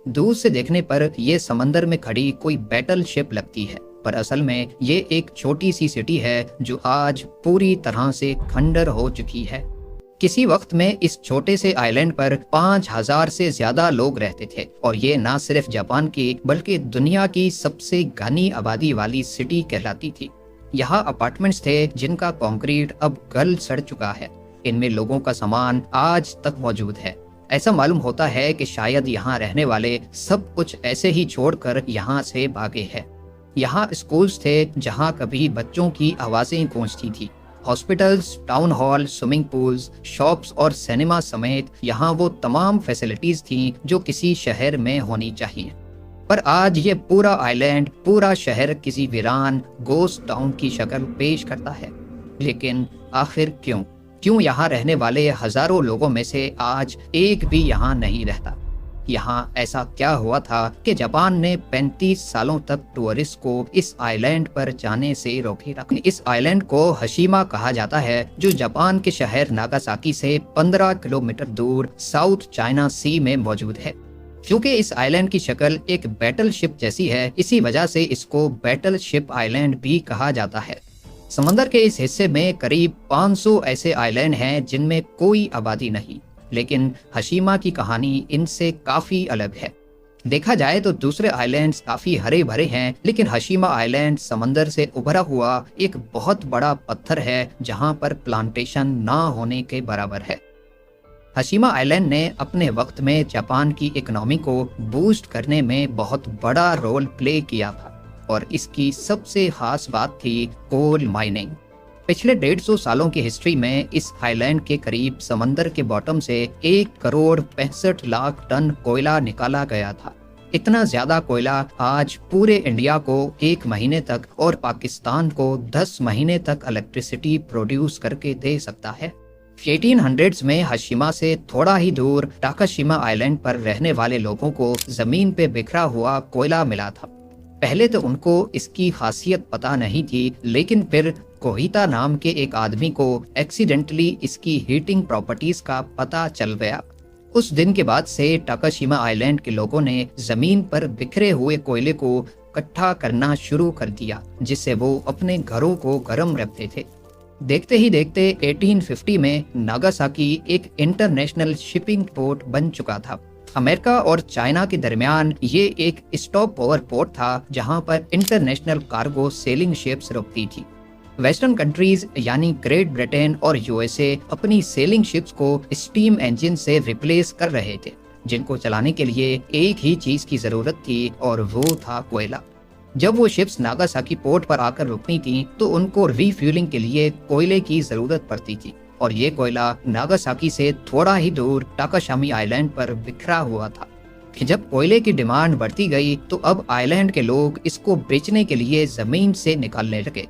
दूर से देखने पर यह समंदर में खड़ी कोई बैटल शिप लगती है, पर असल में ये एक छोटी सी सिटी है जो आज पूरी तरह से खंडर हो चुकी है। किसी वक्त में इस छोटे से आइलैंड पर 5,000 से ज्यादा लोग रहते थे और ये ना सिर्फ जापान की बल्कि दुनिया की सबसे घनी आबादी वाली सिटी कहलाती थी। यहाँ अपार्टमेंट्स थे जिनका कंक्रीट अब गल सड़ चुका है। इनमें लोगों का सामान आज तक मौजूद है। ऐसा मालूम होता है कि शायद यहाँ रहने वाले सब कुछ ऐसे ही छोड़कर यहाँ से भागे हैं। यहाँ स्कूल्स थे जहाँ कभी बच्चों की आवाजें गूंजती थी। Hospitals, town hall, swimming pools, shops और सिनेमा समेत यहाँ वो तमाम फैसिलिटीज थी जो किसी शहर में होनी चाहिए। पर आज ये पूरा आइलैंड, पूरा शहर किसी वीरान गोस्ट टाउन की शक्ल पेश करता है। लेकिन आखिर क्यों यहाँ रहने वाले हजारों लोगों में से आज एक भी यहाँ नहीं रहता? यहाँ ऐसा क्या हुआ था कि जापान ने 35 सालों तक टूरिस्ट को इस आइलैंड पर जाने से रोके रखा? इस आइलैंड को हशीमा कहा जाता है, जो जापान के शहर नागासाकी से 15 किलोमीटर दूर साउथ चाइना सी में मौजूद है। क्योंकि इस आइलैंड की शक्ल एक बैटल शिप जैसी है, इसी वजह से इसको बैटल शिप आइलैंड भी कहा जाता है। समंदर के इस हिस्से में करीब 500 ऐसे आइलैंड हैं जिनमें कोई आबादी नहीं, लेकिन हशीमा की कहानी इनसे काफी अलग है। देखा जाए तो दूसरे आइलैंड्स काफी हरे भरे हैं, लेकिन हशीमा आइलैंड समंदर से उभरा हुआ एक बहुत बड़ा पत्थर है जहां पर प्लांटेशन ना होने के बराबर है। हशीमा आइलैंड ने अपने वक्त में जापान की इकोनॉमी को बूस्ट करने में बहुत बड़ा रोल प्ले किया था और इसकी सबसे खास बात थी कोल माइनिंग। पिछले 150 सालों की हिस्ट्री में इस आइलैंड के करीब समंदर के बॉटम से 1,65,00,000 टन कोयला निकाला गया था। इतना ज्यादा कोयला आज पूरे इंडिया को 1 महीने तक और पाकिस्तान को 10 महीने तक इलेक्ट्रिसिटी प्रोड्यूस करके दे सकता है। 1800s में हशीमा से थोड़ा ही दूर टाकाशिमा आइलैंड पर रहने वाले लोगों को जमीन पे बिखरा हुआ कोयला मिला था। पहले तो उनको इसकी खासियत पता नहीं थी, लेकिन फिर कोहिता नाम के एक आदमी को एक्सीडेंटली इसकी हीटिंग प्रॉपर्टीज का पता चल गया। उस दिन के बाद से टाकाशिमा आइलैंड के लोगों ने जमीन पर बिखरे हुए कोयले को इकट्ठा करना शुरू कर दिया, जिससे वो अपने घरों को गर्म रखते थे। देखते ही देखते 1850 में नागासाकी एक इंटरनेशनल शिपिंग पोर्ट बन चुका था। अमेरिका और चाइना के दरमियान ये एक स्टॉप ओवर पोर्ट था जहां पर इंटरनेशनल कार्गो सेलिंग शिप्स रुकती थी। वेस्टर्न कंट्रीज यानी ग्रेट ब्रिटेन और यूएसए अपनी सेलिंग शिप्स को स्टीम इंजन से रिप्लेस कर रहे थे, जिनको चलाने के लिए एक ही चीज की जरूरत थी और वो था कोयला। जब वो शिप्स नागासाकी पोर्ट पर आकर रुकनी थी तो उनको रिफ्यूलिंग के लिए कोयले की जरूरत पड़ती थी और ये कोयला नागासाकी से थोड़ा ही दूर टाकाशामी आइलैंड पर बिखरा हुआ था। जब कोयले की डिमांड बढ़ती गई तो अब आइलैंड के लोग इसको बेचने के लिए जमीन से निकालने लगे।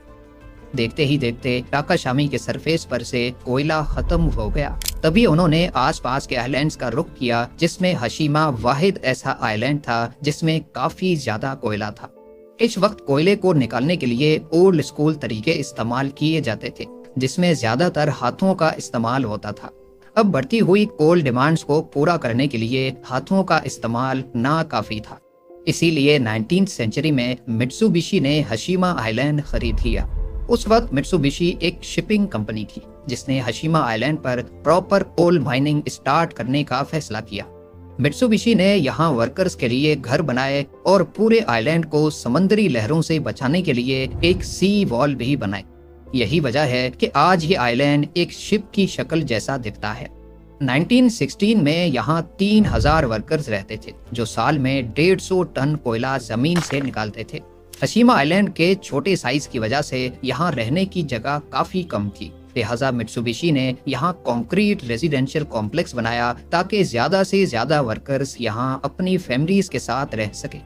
देखते ही देखते टाकाशामी के सरफेस पर से कोयला खत्म हो गया। तभी उन्होंने आसपास के आइलैंड्स का रुख किया, जिसमें हशीमा वाहिद ऐसा आइलैंड था जिसमें काफी ज्यादा कोयला था। इस वक्त कोयले को निकालने के लिए ओल्ड स्कूल तरीके इस्तेमाल किए जाते थे, जिसमें ज्यादातर हाथों का इस्तेमाल होता था। अब बढ़ती हुई कोल डिमांड्स को पूरा करने के लिए हाथों का इस्तेमाल ना काफी था। इसीलिए 19th सेंचुरी में मित्सुबिशी ने हशीमा आइलैंड खरीद लिया। उस वक्त मित्सुबिशी एक शिपिंग कंपनी थी जिसने हशीमा आइलैंड पर प्रॉपर कोल माइनिंग स्टार्ट करने का फैसला किया। मित्सुबिशी ने यहाँ वर्कर्स के लिए घर बनाए और पूरे आइलैंड को समुद्री लहरों से बचाने के लिए एक सी वॉल भी बनाए। यही वजह है कि आज ये आइलैंड एक शिप की शक्ल जैसा दिखता है। 1916 में यहाँ 3000 वर्कर्स रहते थे जो साल में 150 टन कोयला जमीन से निकालते थे। हशीमा आइलैंड के छोटे साइज की वजह से यहाँ रहने की जगह काफी कम थी, लिहाजा मित्सुबिशी ने यहाँ कंक्रीट रेजिडेंशियल कॉम्प्लेक्स बनाया ताकि ज्यादा से ज्यादा वर्कर्स यहाँ अपनी फैमिलीज के साथ रह सके।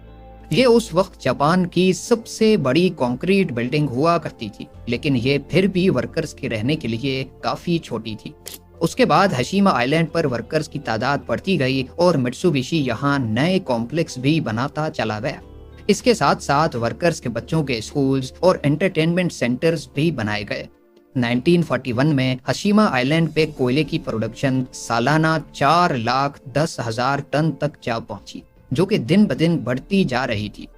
ये उस वक्त जापान की सबसे बड़ी कंक्रीट बिल्डिंग हुआ करती थी, लेकिन ये फिर भी वर्कर्स के रहने के लिए काफी छोटी थी। उसके बाद हशीमा आइलैंड पर वर्कर्स की तादाद बढ़ती गई और मित्सुबिशी यहाँ नए कॉम्प्लेक्स भी बनाता चला गया। इसके साथ साथ वर्कर्स के बच्चों के स्कूल्स और एंटरटेनमेंट सेंटर्स भी बनाए गए। 1941 में हशीमा आइलैंड पे कोयले की प्रोडक्शन सालाना 4,10,000 टन तक जा पहुंची। जो कि दिन ब दिन बढ़ती जा रही थी।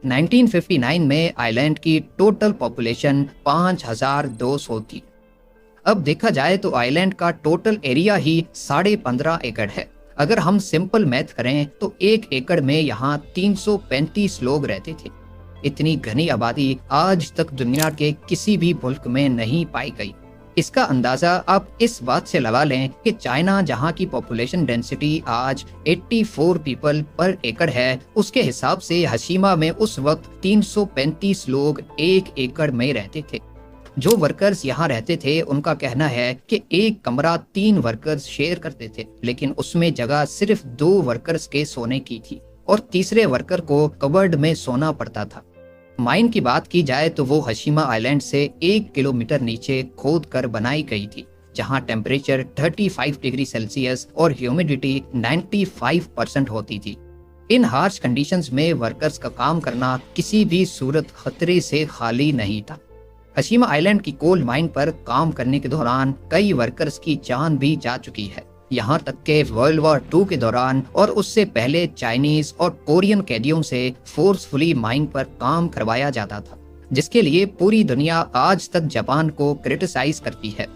1959 में आइलैंड की टोटल पॉपुलेशन 5200 थी। अब देखा जाए तो आइलैंड का टोटल एरिया ही 15.5 एकड़ है। अगर हम सिंपल मैथ करें तो 1 एकड़ में यहाँ 335 लोग रहते थे। इतनी घनी आबादी आज तक दुनिया के किसी भी मुल्क में नहीं पाई गई। इसका अंदाजा आप इस बात से लगा लें कि चाइना, जहां की पॉपुलेशन डेंसिटी आज 84 पीपल पर एकड़ है, उसके हिसाब से हशीमा में उस वक्त 335 लोग 1 एकड़ में रहते थे। जो वर्कर्स यहाँ रहते थे उनका कहना है कि एक कमरा 3 वर्कर्स शेयर करते थे, लेकिन उसमें जगह सिर्फ 2 वर्कर्स के सोने की थी और तीसरे वर्कर को कबर्ड में सोना पड़ता था। माइन की बात की जाए तो वो हशीमा आइलैंड से 1 किलोमीटर नीचे खोद कर बनाई गई थी, जहां टेम्परेचर 35 डिग्री सेल्सियस और ह्यूमिडिटी 95% होती थी। इन हार्श कंडीशंस में वर्कर्स का काम करना किसी भी सूरत खतरे से खाली नहीं था। हशीमा आइलैंड की कोल माइन पर काम करने के दौरान कई वर्कर्स की जान भी जा चुकी है। यहाँ तक के वर्ल्ड वॉर 2 के दौरान और उससे पहले चाइनीज और कोरियन कैदियों से फोर्सफुली माइन पर काम करवाया जाता था, जिसके लिए पूरी दुनिया आज तक जापान को क्रिटिसाइज करती है।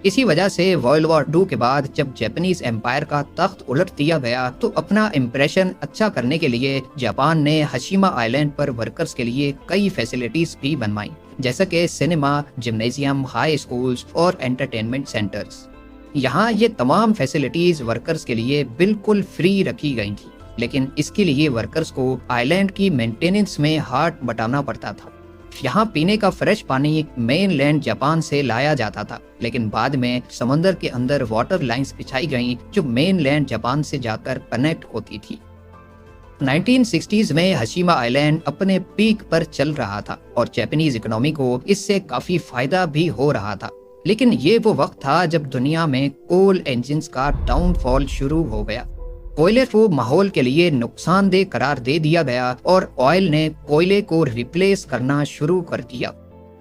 इसी वजह से वर्ल्ड वॉर 2 के बाद जब जापानीज एम्पायर का तख्त उलट दिया गया तो अपना इम्प्रेशन अच्छा करने के लिए जापान ने हशीमा आइलैंड पर वर्कर्स के लिए कई फैसिलिटीज भी बनवाई, जैसा कि सिनेमा, जिम्नेजियम, हाई स्कूल्स और एंटरटेनमेंट सेंटर्स। यहाँ ये तमाम फैसिलिटीज वर्कर्स के लिए बिल्कुल फ्री रखी गई थी, लेकिन इसके लिए वर्कर्स को आइलैंड की मेंटेनेंस में हाथ बटाना पड़ता था। यहाँ पीने का फ्रेश पानी मेनलैंड जापान से लाया जाता था, लेकिन बाद में समंदर के अंदर वाटर लाइंस बिछाई गईं जो मेनलैंड जापान से जाकर कनेक्ट होती थी। 1960s में हशीमा आइलैंड अपने पीक पर चल रहा था और जापानीज इकोनॉमी को इससे काफी फायदा भी हो रहा था। लेकिन ये वो वक्त था जब दुनिया में कोल इंजन्स का डाउनफॉल शुरू हो गया। कोयले को माहौल के लिए नुकसानदेह करार दे दिया गया और ऑयल ने कोयले को रिप्लेस करना शुरू कर दिया।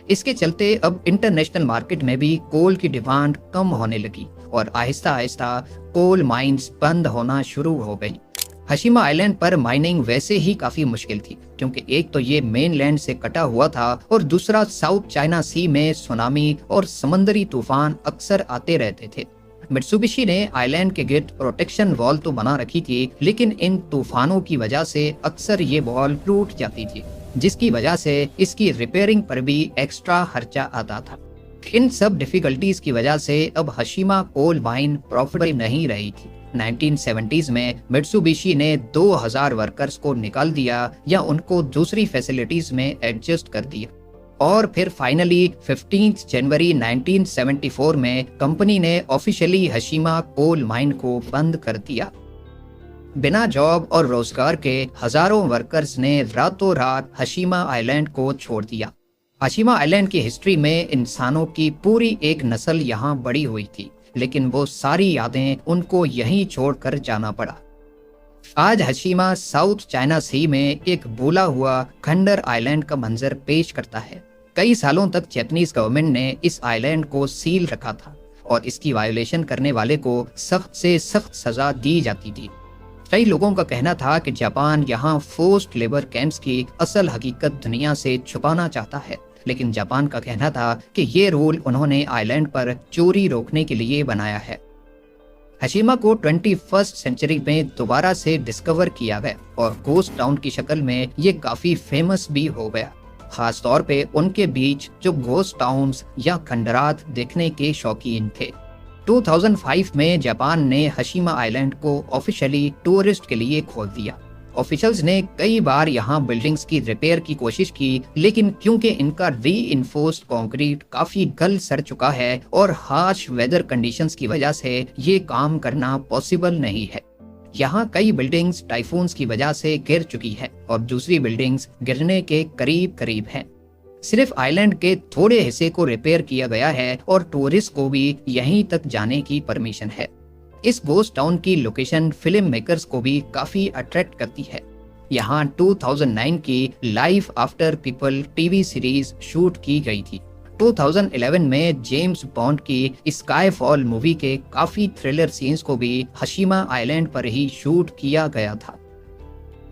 इसके चलते अब इंटरनेशनल मार्केट में भी कोल की डिमांड कम होने लगी और आहिस्ता आहिस्ता कोल माइंस बंद होना शुरू हो गई। हशीमा आइलैंड पर माइनिंग वैसे ही काफी मुश्किल थी, क्योंकि एक तो ये मेनलैंड से कटा हुआ था और दूसरा साउथ चाइना सी में सुनामी और समंदरी तूफान अक्सर आते रहते थे। मित्सुबिशी ने आइलैंड के गिर्द प्रोटेक्शन वॉल तो बना रखी थी, लेकिन इन तूफानों की वजह से अक्सर ये वॉल टूट जाती थी, जिसकी वजह से इसकी रिपेयरिंग पर भी एक्स्ट्रा खर्चा आता था। इन सब डिफिकल्टीज की वजह से अब हशीमा कोल माइन प्रॉफिटेबल नहीं रही थी। 1970s में मित्सुबिशी ने 2000 वर्कर्स को निकाल दिया या उनको दूसरी फैसिलिटीज में एडजस्ट कर दिया और फिर फाइनली 15 जनवरी 1974 में कंपनी ने ऑफिशियली हशीमा कोल माइन को बंद कर दिया। बिना जॉब और रोजगार के हजारों वर्कर्स ने रातों रात हशीमा आइलैंड को छोड़ दिया। हशीमा आइलैंड की हिस्ट्री में इंसानों की पूरी एक नस्ल यहाँ बड़ी हुई थी, लेकिन वो सारी यादें उनको यहीं छोड़कर जाना पड़ा। आज हशीमा साउथ चाइना सी में एक भूला हुआ खंडर आइलैंड का मंजर पेश करता है। कई सालों तक जापानीज गवर्नमेंट ने इस आइलैंड को सील रखा था और इसकी वायोलेशन करने वाले को सख्त से सख्त सजा दी जाती थी। कई लोगों का कहना था कि जापान यहाँ फोर्स्ड लेबर कैंप्स की असल हकीकत दुनिया से छुपाना चाहता है, लेकिन जापान का कहना था कि ये रूल उन्होंने आइलैंड पर चोरी रोकने के लिए बनाया है। हशीमा को 21st सेंचुरी में दोबारा से डिस्कवर किया गया और घोस्ट टाउन की शक्ल में ये काफी फेमस भी हो गया, खास तौर पे उनके बीच जो घोस्ट टाउन्स या खंडरात देखने के शौकीन थे। 2005 में जापान ने हशीमा आइलैंड को ऑफिशियली टूरिस्ट के लिए खोल दिया। ऑफिशियल्स ने कई बार यहाँ बिल्डिंग्स की रिपेयर की कोशिश की, लेकिन क्योंकि इनका रीइंफोर्स्ड कंक्रीट काफी गल सड़ चुका है और हार्श वेदर कंडीशंस की वजह से ये काम करना पॉसिबल नहीं है। यहाँ कई बिल्डिंग्स टाइफून्स की वजह से गिर चुकी है और दूसरी बिल्डिंग्स गिरने के करीब करीब हैं। सिर्फ आइलैंड के थोड़े हिस्से को रिपेयर किया गया है और टूरिस्ट को भी यहीं तक जाने की परमिशन है। इस घोस्ट टाउन की लोकेशन फिल्म मेकर्स को भी काफी अट्रैक्ट करती है। यहाँ 2009 की life after people TV series shoot की गई थी। 2011 में जेम्स बॉन्ड की स्काईफॉल मूवी के काफी थ्रिलर सीन्स को भी हशीमा आइलैंड पर ही शूट किया गया था।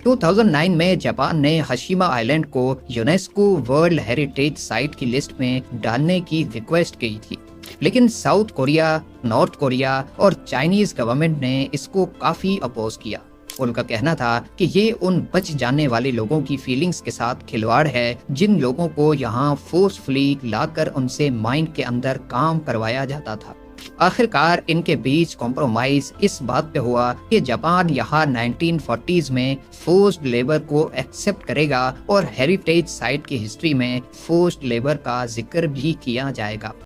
2009 में जापान ने हशीमा आइलैंड को यूनेस्को वर्ल्ड हेरिटेज साइट की लिस्ट में डालने की रिक्वेस्ट की थी, लेकिन साउथ कोरिया, नॉर्थ कोरिया और चाइनीज गवर्नमेंट ने इसको काफी अपोज किया। उनका कहना था कि ये उन बच जाने वाले लोगों की फीलिंग्स के साथ खिलवाड़ है जिन लोगों को यहाँ फोर्सफुली लाकर उनसे माइंड के अंदर काम करवाया जाता था। आखिरकार इनके बीच कॉम्प्रोमाइज इस बात पे हुआ कि जापान यहाँ 1940s में फोर्स्ड लेबर को एक्सेप्ट करेगा और हेरिटेज साइट की हिस्ट्री में फोर्स्ड लेबर का जिक्र भी किया जाएगा।